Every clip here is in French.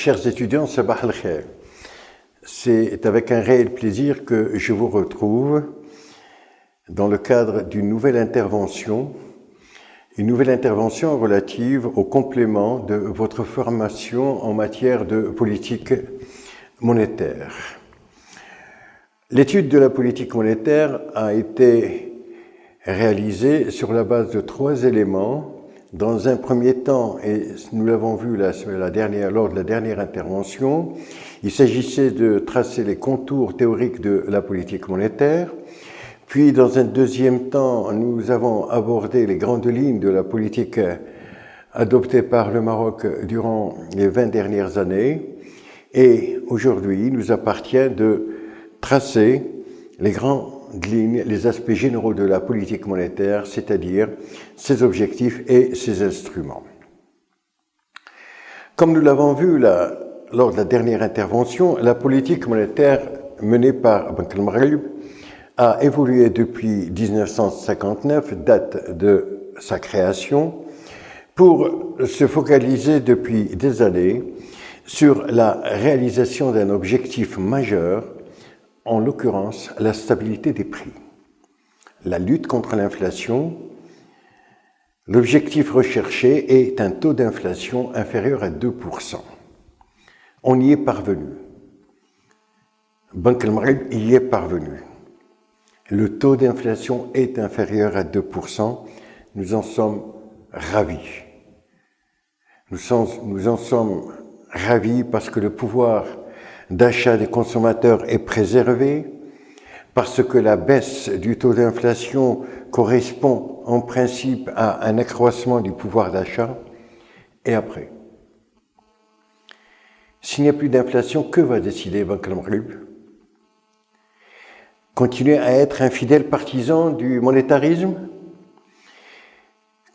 Chers étudiants, sabah al-khair. C'est avec un réel plaisir que je vous retrouve dans le cadre d'une nouvelle intervention relative au complément de votre formation en matière de politique monétaire. L'étude de la politique monétaire a été réalisée sur la base de 3 éléments. Dans un premier temps, et nous l'avons vu lors de la dernière intervention, il s'agissait de tracer les contours théoriques de la politique monétaire. Puis, dans un deuxième temps, nous avons abordé les grandes lignes de la politique adoptée par le Maroc durant les 20 dernières années. Et aujourd'hui, il nous appartient de tracer les grandes lignes, les aspects généraux de la politique monétaire, c'est-à-dire ses objectifs et ses instruments. Comme nous l'avons vu lors de la dernière intervention, la politique monétaire menée par Banque al-Maghreb a évolué depuis 1959, date de sa création, pour se focaliser depuis des années sur la réalisation d'un objectif majeur, en l'occurrence la stabilité des prix, la lutte contre l'inflation. L'objectif recherché est un taux d'inflation inférieur à 2%. On y est parvenu. Banque al-Maghreb y est parvenu. Le taux d'inflation est inférieur à 2%. Nous en sommes ravis. Nous en sommes ravis parce que le pouvoir d'achat des consommateurs est préservé, parce que la baisse du taux d'inflation correspond en principe à un accroissement du pouvoir d'achat. Et après, s'il n'y a plus d'inflation, que va décider Banque al-Maghreb? Continuer à être un fidèle partisan du monétarisme?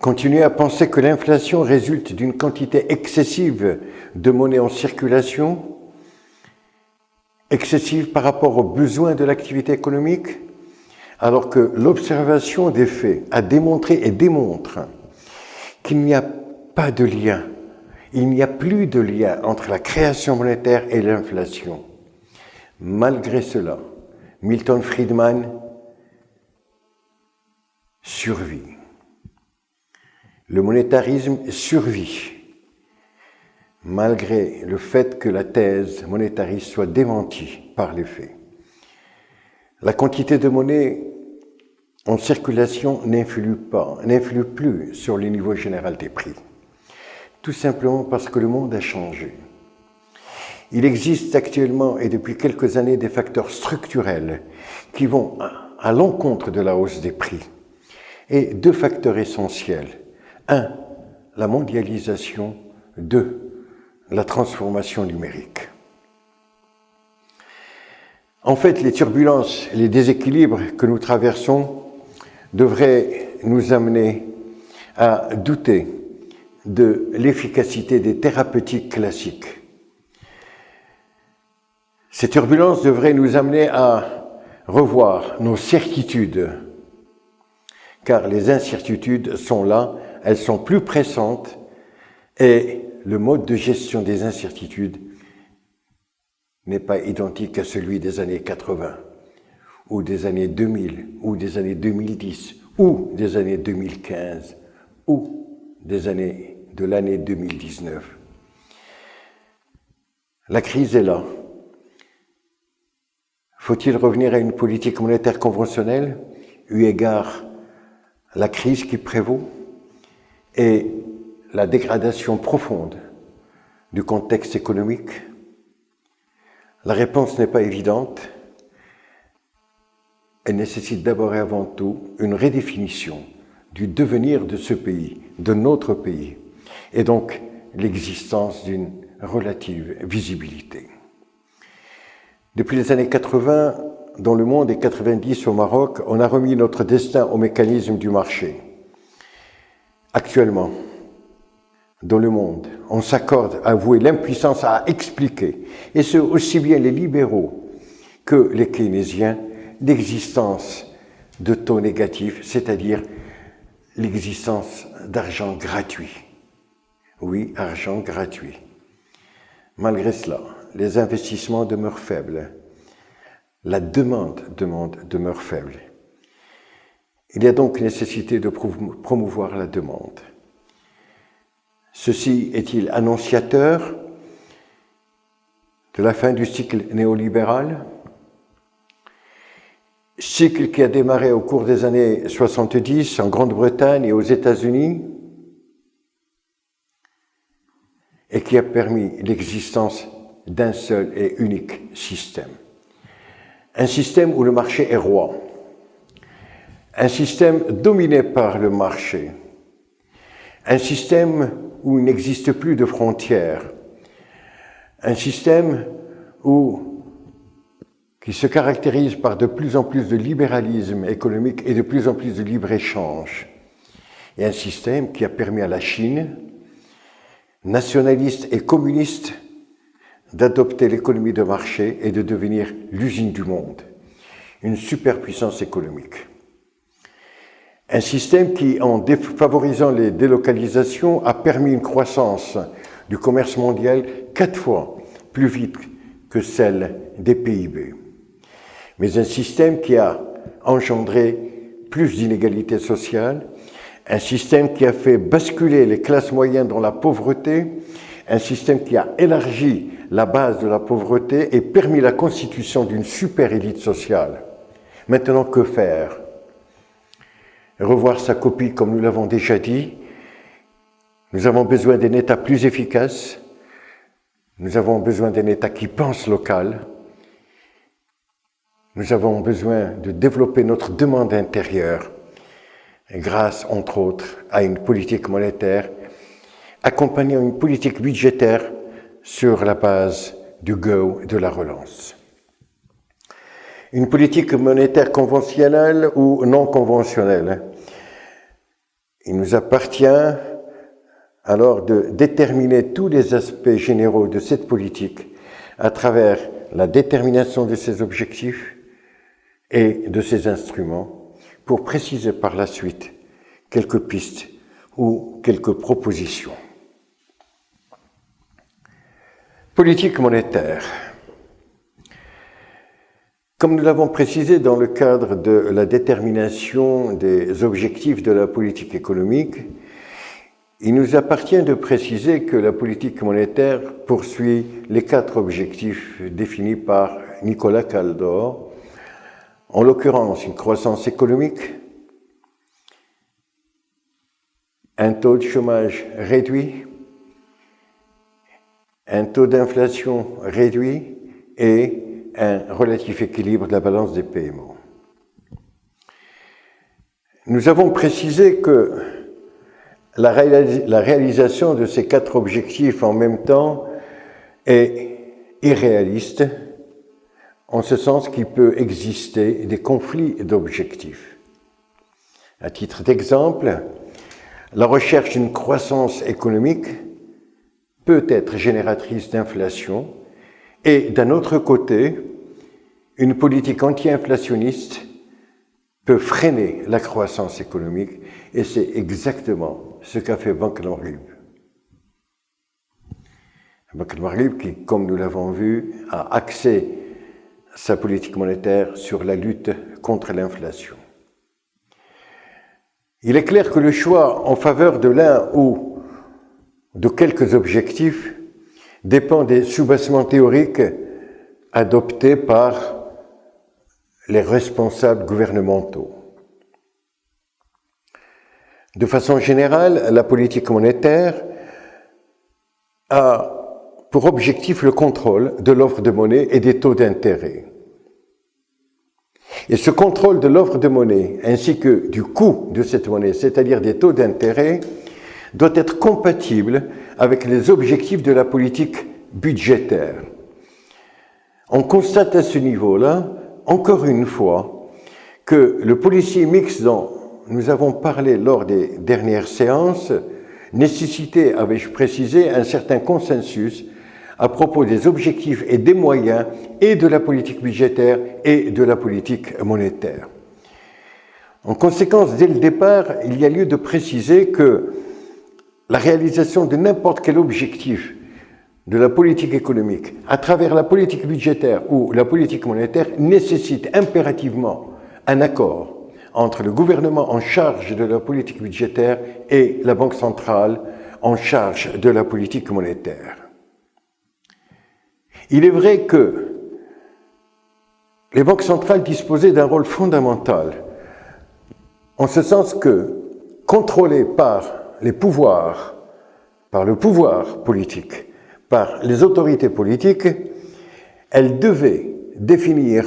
Continuer à penser que l'inflation résulte d'une quantité excessive de monnaie en circulation, excessive par rapport aux besoins de l'activité économique, alors que l'observation des faits a démontré et démontre qu'il n'y a pas de lien, il n'y a plus de lien entre la création monétaire et l'inflation. Malgré cela, Milton Friedman survit. Le monétarisme survit, malgré le fait que la thèse monétariste soit démentie par les faits. La quantité de monnaie en circulation n'influe plus sur le niveau général des prix, tout simplement parce que le monde a changé. Il existe actuellement et depuis quelques années des facteurs structurels qui vont à l'encontre de la hausse des prix. Et 2 facteurs essentiels. 1, la mondialisation. 2, la transformation numérique. En fait, les turbulences et les déséquilibres que nous traversons devraient nous amener à douter de l'efficacité des thérapeutiques classiques. Ces turbulences devraient nous amener à revoir nos certitudes, car les incertitudes sont là, elles sont plus pressantes et le mode de gestion des incertitudes n'est pas identique à celui des années 80, ou des années 2000, ou des années 2010, ou des années 2015, ou de l'année 2019. La crise est là. Faut-il revenir à une politique monétaire conventionnelle, eu égard à la crise qui prévaut et la dégradation profonde du contexte économique? La réponse n'est pas évidente. Elle nécessite d'abord et avant tout une redéfinition du devenir de ce pays, de notre pays, et donc l'existence d'une relative visibilité. Depuis les années 80, dans le monde et 90 au Maroc, on a remis notre destin au mécanisme du marché. Actuellement, dans le monde, on s'accorde à avouer l'impuissance à expliquer, et ce aussi bien les libéraux que les keynésiens, l'existence de taux négatifs, c'est-à-dire l'existence d'argent gratuit. Oui, argent gratuit. Malgré cela, les investissements demeurent faibles. La demande demeure faible. Il y a donc nécessité de promouvoir la demande. Ceci est-il annonciateur de la fin du cycle néolibéral? Cycle qui a démarré au cours des années 70 en Grande-Bretagne et aux États-Unis et qui a permis l'existence d'un seul et unique système. Un système où le marché est roi. Un système dominé par le marché. Un système où il n'existe plus de frontières. Un système qui se caractérise par de plus en plus de libéralisme économique et de plus en plus de libre-échange. Et un système qui a permis à la Chine, nationaliste et communiste, d'adopter l'économie de marché et de devenir l'usine du monde, une superpuissance économique. Un système qui, en favorisant les délocalisations, a permis une croissance du commerce mondial 4 fois plus vite que celle des PIB. Mais un système qui a engendré plus d'inégalités sociales, un système qui a fait basculer les classes moyennes dans la pauvreté, un système qui a élargi la base de la pauvreté et permis la constitution d'une super élite sociale. Maintenant, que faire? Revoir sa copie, comme nous l'avons déjà dit. Nous avons besoin d'un État plus efficace. Nous avons besoin d'un État qui pense local. Nous avons besoin de développer notre demande intérieure grâce, entre autres, à une politique monétaire accompagnant une politique budgétaire sur la base du go de la relance. Une politique monétaire conventionnelle ou non conventionnelle. Il nous appartient alors de déterminer tous les aspects généraux de cette politique à travers la détermination de ses objectifs et de ses instruments pour préciser par la suite quelques pistes ou quelques propositions. Politique monétaire. Comme nous l'avons précisé dans le cadre de la détermination des objectifs de la politique économique, il nous appartient de préciser que la politique monétaire poursuit les 4 objectifs définis par Nicolas Kaldor, en l'occurrence une croissance économique, un taux de chômage réduit, un taux d'inflation réduit et un relatif équilibre de la balance des paiements. Nous avons précisé que la réalisation de ces 4 objectifs en même temps est irréaliste, en ce sens qu'il peut exister des conflits d'objectifs. À titre d'exemple, la recherche d'une croissance économique peut être génératrice d'inflation et, d'un autre côté, une politique anti-inflationniste peut freiner la croissance économique et c'est exactement ce qu'a fait Banque Maghreb. Banque Maghreb qui, comme nous l'avons vu, a axé sa politique monétaire sur la lutte contre l'inflation. Il est clair que le choix en faveur de l'un ou de quelques objectifs dépend des soubassements théoriques adoptés par les responsables gouvernementaux. De façon générale, la politique monétaire a pour objectif le contrôle de l'offre de monnaie et des taux d'intérêt. Et ce contrôle de l'offre de monnaie ainsi que du coût de cette monnaie, c'est-à-dire des taux d'intérêt, doit être compatible avec les objectifs de la politique budgétaire. On constate à ce niveau-là, encore une fois, que le policier mixte dont nous avons parlé lors des dernières séances nécessitait, avais-je précisé, un certain consensus à propos des objectifs et des moyens et de la politique budgétaire et de la politique monétaire. En conséquence, dès le départ, il y a lieu de préciser que la réalisation de n'importe quel objectif de la politique économique à travers la politique budgétaire ou la politique monétaire nécessite impérativement un accord entre le gouvernement en charge de la politique budgétaire et la Banque centrale en charge de la politique monétaire. Il est vrai que les banques centrales disposaient d'un rôle fondamental, en ce sens que, contrôlées par les pouvoirs, par le pouvoir politique, par les autorités politiques, elles devaient définir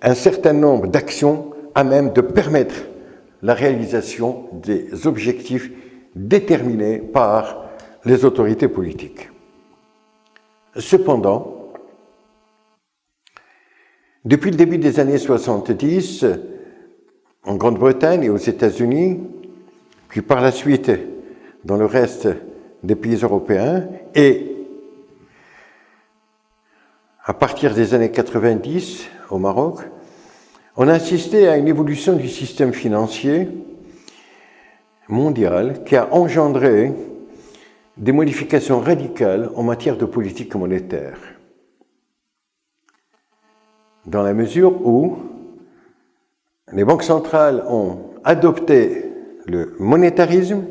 un certain nombre d'actions à même de permettre la réalisation des objectifs déterminés par les autorités politiques. Cependant, depuis le début des années 70, en Grande-Bretagne et aux États-Unis, puis par la suite dans le reste des pays européens, et à partir des années 90 au Maroc, on a assisté à une évolution du système financier mondial qui a engendré des modifications radicales en matière de politique monétaire. Dans la mesure où les banques centrales ont adopté le monétarisme,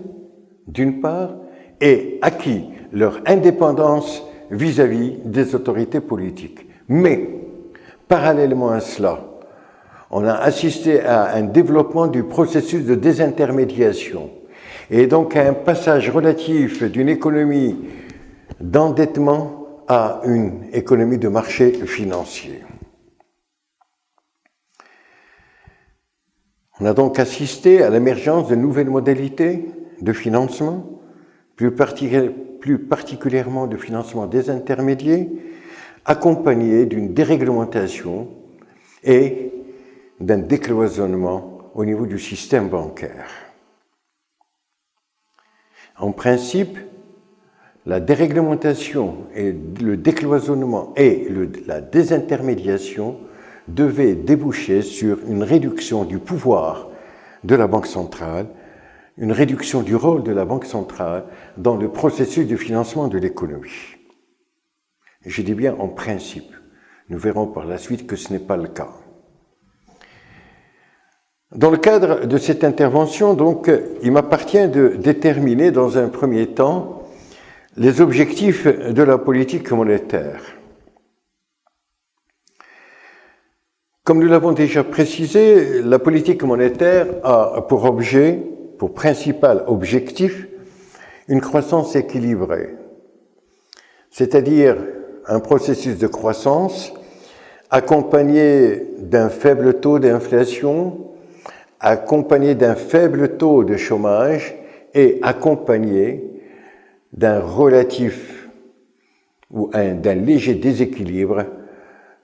d'une part, et acquis leur indépendance vis-à-vis des autorités politiques. Mais, parallèlement à cela, on a assisté à un développement du processus de désintermédiation et donc à un passage relatif d'une économie d'endettement à une économie de marché financier. On a donc assisté à l'émergence de nouvelles modalités de financement, plus particulièrement de financement désintermédié, accompagnées d'une déréglementation et d'un décloisonnement au niveau du système bancaire. En principe, la déréglementation et le décloisonnement et la désintermédiation devaient déboucher sur une réduction du pouvoir de la Banque centrale, une réduction du rôle de la Banque centrale dans le processus de financement de l'économie. Je dis bien en principe. Nous verrons par la suite que ce n'est pas le cas. Dans le cadre de cette intervention, donc, il m'appartient de déterminer dans un premier temps les objectifs de la politique monétaire. Comme nous l'avons déjà précisé, la politique monétaire a pour principal objectif, une croissance équilibrée, c'est-à-dire un processus de croissance accompagné d'un faible taux d'inflation, accompagné d'un faible taux de chômage et accompagné d'un relatif ou d'un léger déséquilibre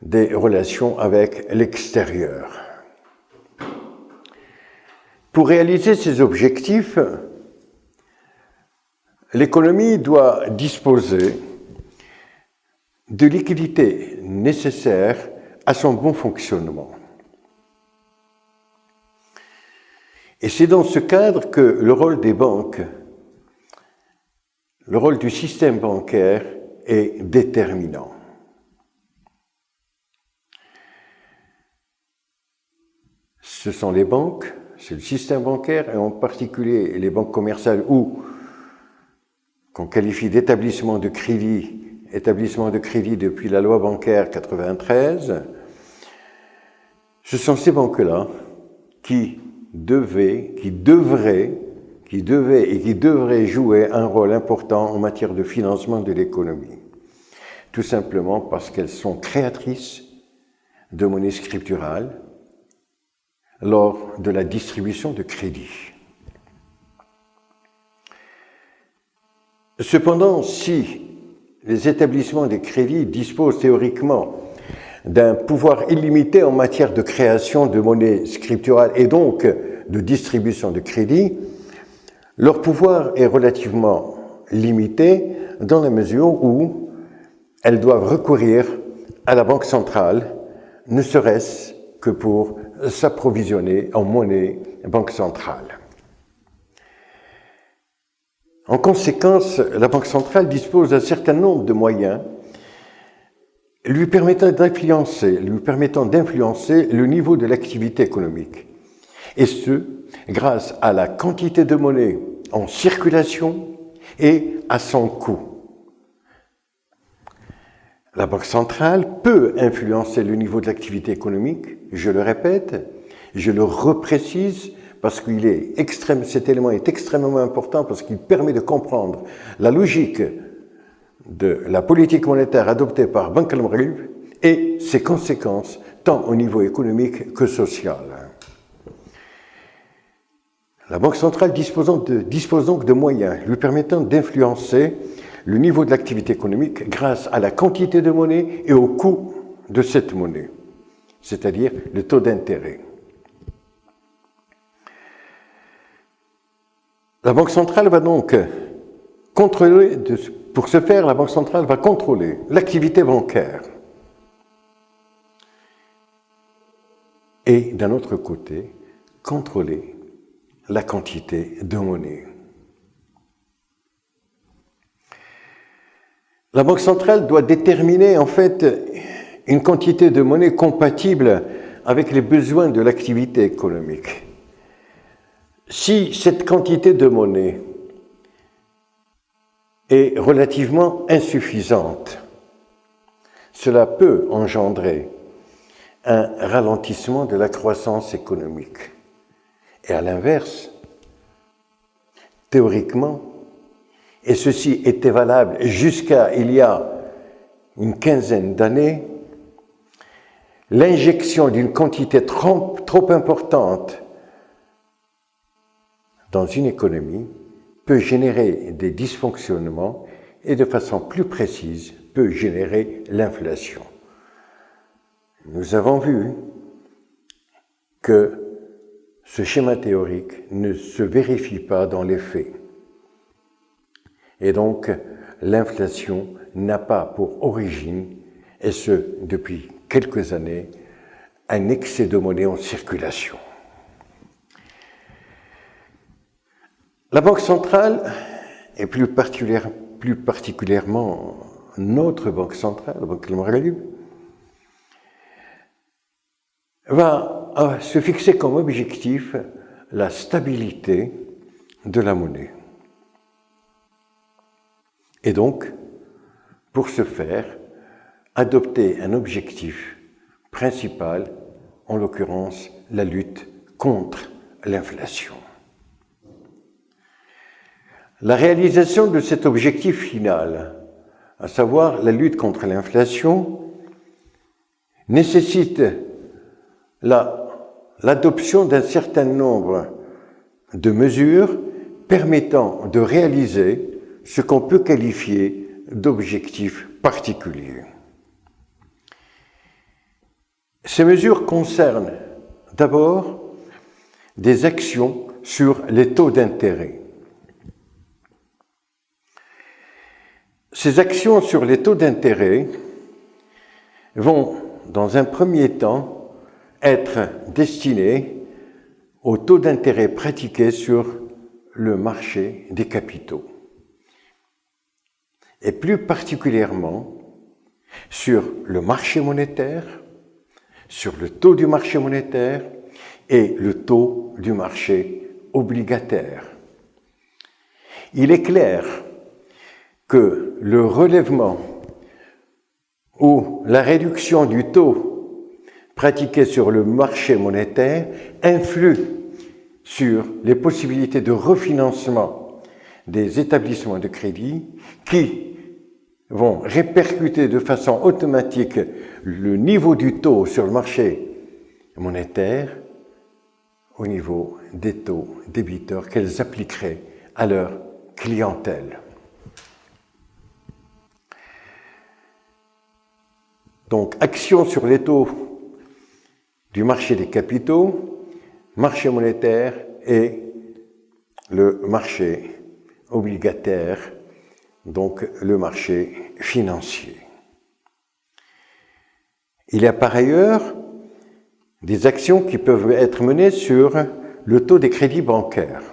des relations avec l'extérieur. Pour réaliser ces objectifs, l'économie doit disposer de liquidités nécessaires à son bon fonctionnement. Et c'est dans ce cadre que le rôle des banques, le rôle du système bancaire est déterminant. Ce sont les banques, c'est le système bancaire, et en particulier les banques commerciales ou qu'on qualifie d'établissement de crédit depuis la loi bancaire 93, ce sont ces banques-là qui devaient jouer un rôle important en matière de financement de l'économie. Tout simplement parce qu'elles sont créatrices de monnaie scripturale lors de la distribution de crédit. Cependant, si les établissements de crédit disposent théoriquement d'un pouvoir illimité en matière de création de monnaie scripturale et donc de distribution de crédit, leur pouvoir est relativement limité dans la mesure où elles doivent recourir à la Banque centrale, ne serait-ce que pour s'approvisionner en monnaie banque centrale. En conséquence, la Banque centrale dispose d'un certain nombre de moyens lui permettant d'influencer le niveau de l'activité économique. Et ce, grâce à la quantité de monnaie en circulation et à son coût. La Banque centrale peut influencer le niveau de l'activité économique, je le répète, je le reprécise, parce que cet élément est extrêmement important, parce qu'il permet de comprendre la logique de la politique monétaire adoptée par Banque al-Maghrib et ses conséquences, tant au niveau économique que social. La Banque centrale dispose donc de moyens lui permettant d'influencer le niveau de l'activité économique grâce à la quantité de monnaie et au coût de cette monnaie, c'est-à-dire le taux d'intérêt. La Banque centrale va donc contrôler, pour ce faire, la Banque centrale va contrôler l'activité bancaire. Et d'un autre côté, contrôler la quantité de monnaie. La Banque centrale doit déterminer en fait une quantité de monnaie compatible avec les besoins de l'activité économique. Si cette quantité de monnaie est relativement insuffisante, cela peut engendrer un ralentissement de la croissance économique. Et à l'inverse, théoriquement, et ceci était valable jusqu'à il y a une quinzaine d'années, l'injection d'une quantité trop importante dans une économie peut générer des dysfonctionnements et de façon plus précise peut générer l'inflation. Nous avons vu que ce schéma théorique ne se vérifie pas dans les faits. Et donc, l'inflation n'a pas pour origine, et ce depuis quelques années, un excès de monnaie en circulation. La Banque centrale, et plus particulièrement notre Banque centrale, la Banque al-Maghrib, va se fixer comme objectif la stabilité de la monnaie. Et donc, pour ce faire, adopter un objectif principal, en l'occurrence la lutte contre l'inflation. La réalisation de cet objectif final, à savoir la lutte contre l'inflation, nécessite l'adoption d'un certain nombre de mesures permettant de réaliser ce qu'on peut qualifier d'objectifs particuliers. Ces mesures concernent d'abord des actions sur les taux d'intérêt. Ces actions sur les taux d'intérêt vont, dans un premier temps, être destinées aux taux d'intérêt pratiqués sur le marché des capitaux, et plus particulièrement sur le marché monétaire, sur le taux du marché monétaire et le taux du marché obligataire. Il est clair que le relèvement ou la réduction du taux pratiqué sur le marché monétaire influe sur les possibilités de refinancement des établissements de crédit qui vont répercuter de façon automatique le niveau du taux sur le marché monétaire au niveau des taux débiteurs qu'elles appliqueraient à leur clientèle. Donc, action sur les taux du marché des capitaux, marché monétaire et le marché obligataire, donc le marché financier. Il y a par ailleurs des actions qui peuvent être menées sur le taux des crédits bancaires.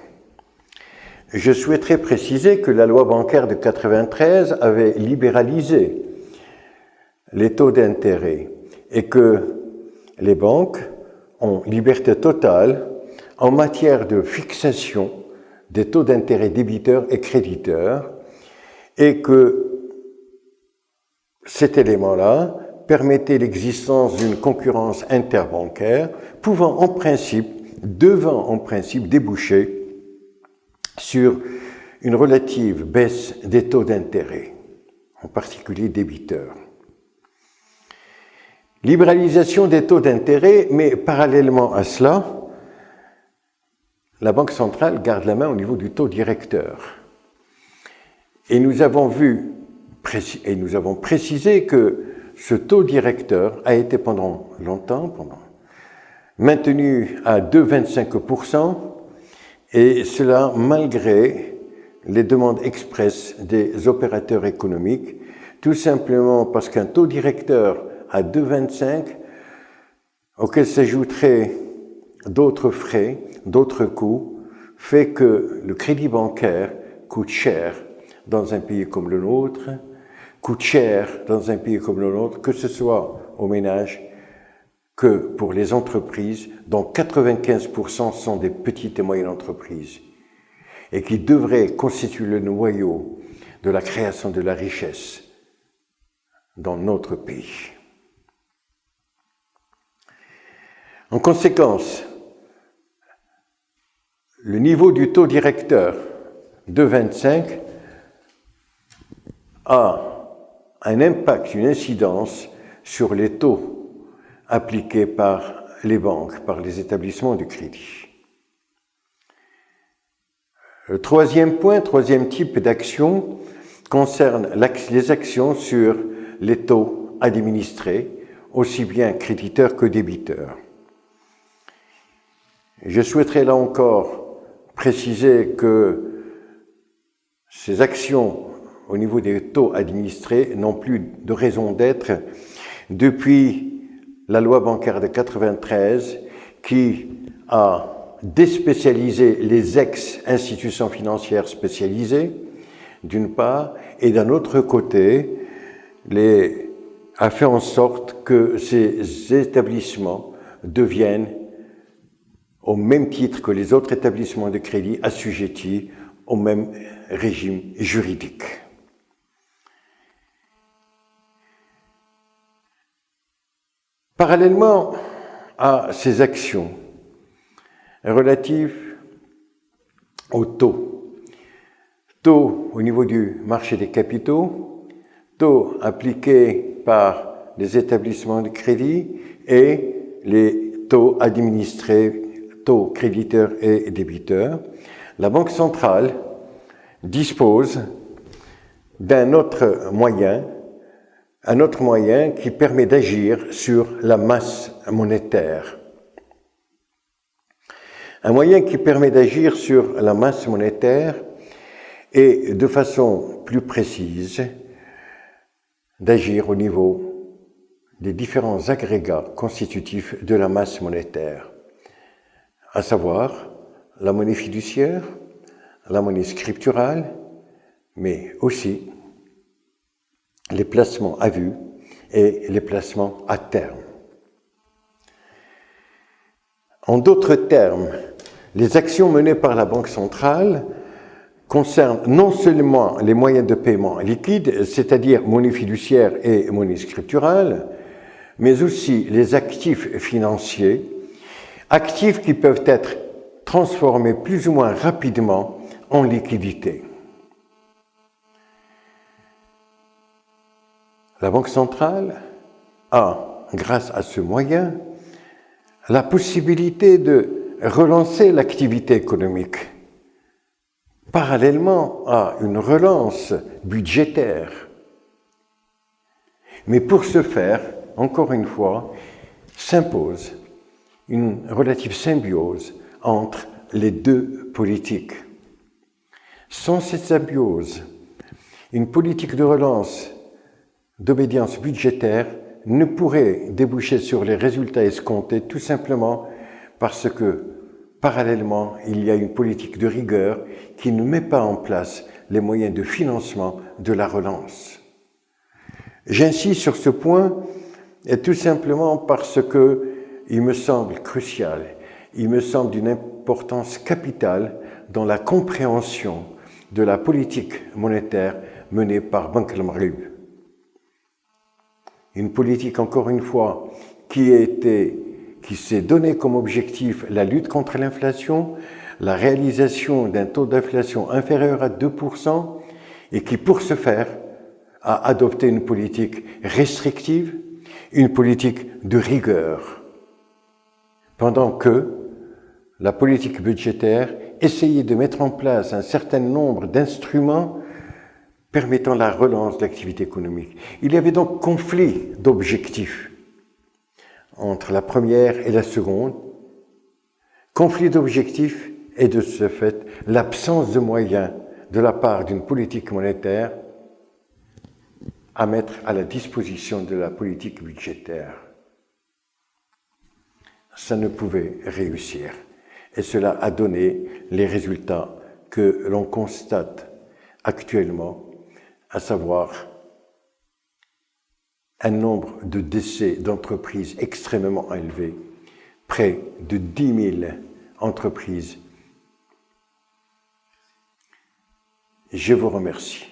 je souhaiterais préciser que la loi bancaire de 1993 avait libéralisé les taux d'intérêt et que les banques ont liberté totale en matière de fixation des taux d'intérêt débiteurs et créditeurs et que cet élément-là permettait l'existence d'une concurrence interbancaire devant en principe déboucher sur une relative baisse des taux d'intérêt, en particulier débiteurs. Libéralisation des taux d'intérêt, mais parallèlement à cela, la Banque centrale garde la main au niveau du taux directeur. Et nous avons précisé que ce taux directeur a été pendant longtemps maintenu à 2,25%, et cela malgré les demandes expresses des opérateurs économiques, tout simplement parce qu'un taux directeur à 2,25, auquel s'ajouteraient d'autres frais, d'autres coûts, fait que le crédit bancaire coûte cher dans un pays comme le nôtre, que ce soit aux ménages que pour les entreprises, dont 95% sont des petites et moyennes entreprises, et qui devraient constituer le noyau de la création de la richesse dans notre pays. En conséquence, le niveau du taux directeur de 25 a un impact, une incidence sur les taux appliqués par les banques, par les établissements du crédit. Le troisième type d'action concerne les actions sur les taux administrés, aussi bien créditeurs que débiteurs. Je souhaiterais là encore préciser que ces actions au niveau des taux administrés n'ont plus de raison d'être depuis la loi bancaire de 1993 qui a déspécialisé les ex-institutions financières spécialisées, d'une part, et d'un autre côté, a fait en sorte que ces établissements deviennent, au même titre que les autres établissements de crédit, assujettis au même régime juridique. Parallèlement à ces actions relatives aux taux au niveau du marché des capitaux, taux appliqués par les établissements de crédit et les taux administrés, taux créditeurs et débiteurs, la Banque centrale dispose d'un autre moyen qui permet d'agir sur la masse monétaire. Un moyen qui permet d'agir sur la masse monétaire et de façon plus précise d'agir au niveau des différents agrégats constitutifs de la masse monétaire, à savoir la monnaie fiduciaire, la monnaie scripturale, mais aussi les placements à vue et les placements à terme. En d'autres termes, les actions menées par la Banque centrale concernent non seulement les moyens de paiement liquides, c'est-à-dire monnaie fiduciaire et monnaie scripturale, mais aussi les actifs financiers, actifs qui peuvent être transformés plus ou moins rapidement en liquidités. La Banque centrale a, grâce à ce moyen, la possibilité de relancer l'activité économique, parallèlement à une relance budgétaire. Mais pour ce faire, encore une fois, s'impose une relative symbiose entre les deux politiques. Sans cette symbiose, une politique de relance d'obédience budgétaire ne pourrait déboucher sur les résultats escomptés tout simplement parce que parallèlement, il y a une politique de rigueur qui ne met pas en place les moyens de financement de la relance. J'insiste sur ce point tout simplement parce que il me semble crucial, il me semble d'une importance capitale dans la compréhension de la politique monétaire menée par Banque al-Maghrib. Une politique, encore une fois, qui s'est donné comme objectif la lutte contre l'inflation, la réalisation d'un taux d'inflation inférieur à 2% et qui, pour ce faire, a adopté une politique restrictive, une politique de rigueur, pendant que la politique budgétaire essayait de mettre en place un certain nombre d'instruments permettant la relance de l'activité économique. Il y avait donc conflit d'objectifs entre la première et la seconde, conflit d'objectifs et de ce fait l'absence de moyens de la part d'une politique monétaire à mettre à la disposition de la politique budgétaire. Ça ne pouvait réussir. Et cela a donné les résultats que l'on constate actuellement, à savoir un nombre de décès d'entreprises extrêmement élevé, près de 10 000 entreprises. Je vous remercie.